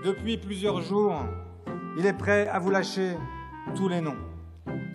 Depuis plusieurs jours, il est prêt à vous lâcher tous les noms.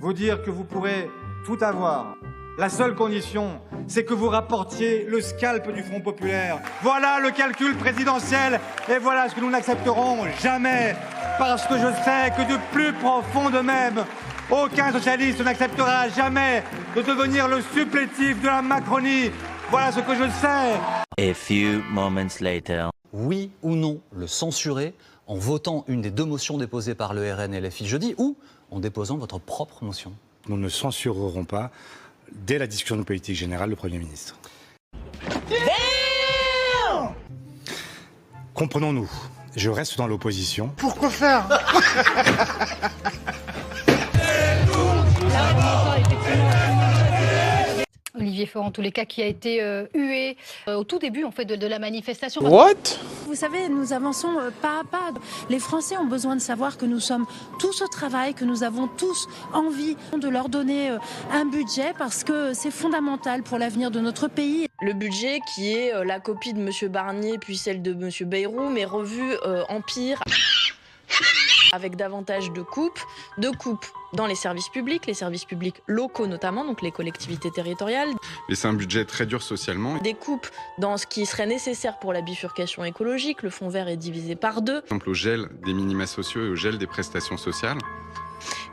Vous dire que vous pourrez tout avoir. La seule condition, c'est que vous rapportiez le scalp du Front populaire. Voilà le calcul présidentiel et voilà ce que nous n'accepterons jamais. Parce que je sais que du plus profond d'eux-mêmes, aucun socialiste n'acceptera jamais de devenir le supplétif de la Macronie. Voilà ce que je sais. A few moments later. Oui ou non le censurer en votant une des deux motions déposées par le RN et LFI jeudi ou en déposant votre propre motion? Nous ne censurerons pas, dès la discussion de politique générale, le Premier ministre. Comprenons-nous, je reste dans l'opposition. Pourquoi faire? Olivier Faure, en tous les cas, qui a été hué au tout début en fait, de la manifestation. What? Vous savez, nous avançons pas à pas. Les Français ont besoin de savoir que nous sommes tous au travail, que nous avons tous envie de leur donner un budget parce que c'est fondamental pour l'avenir de notre pays. Le budget qui est la copie de M. Barnier puis celle de M. Bayrou, mais revue en pire, avec davantage de coupes dans les services publics locaux notamment, donc les collectivités territoriales. Mais c'est un budget très dur socialement. Des coupes dans ce qui serait nécessaire pour la bifurcation écologique, le fonds vert est divisé par 2. Par exemple au gel des minima sociaux et au gel des prestations sociales.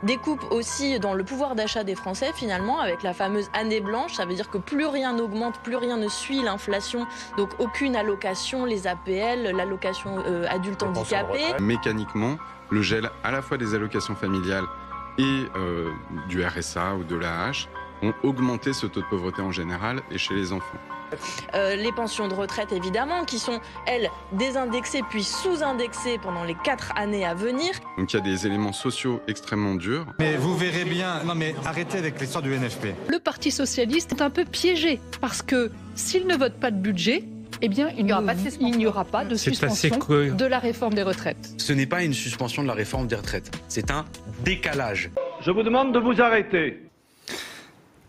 Des coupes aussi dans le pouvoir d'achat des Français finalement, avec la fameuse année blanche, ça veut dire que plus rien n'augmente, plus rien ne suit l'inflation, donc aucune allocation, les APL, l'allocation adulte handicapé. Mécaniquement, le gel à la fois des allocations familiales et du RSA ou de l'AH ont augmenté ce taux de pauvreté en général et chez les enfants. Les pensions de retraite évidemment qui sont elles désindexées puis sous-indexées pendant les 4 années à venir. Donc il y a des éléments sociaux extrêmement durs. Mais vous verrez bien, non mais arrêtez avec l'histoire du NFP. Le Parti socialiste est un peu piégé parce que s'il ne vote pas de budget, eh bien, il n'y aura pas de suspension de la réforme des retraites. Ce n'est pas une suspension de la réforme des retraites, c'est un décalage. Je vous demande de vous arrêter.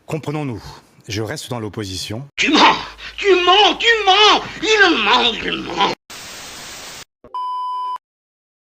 Comprenons-nous, je reste dans l'opposition. Tu mens! Il ment!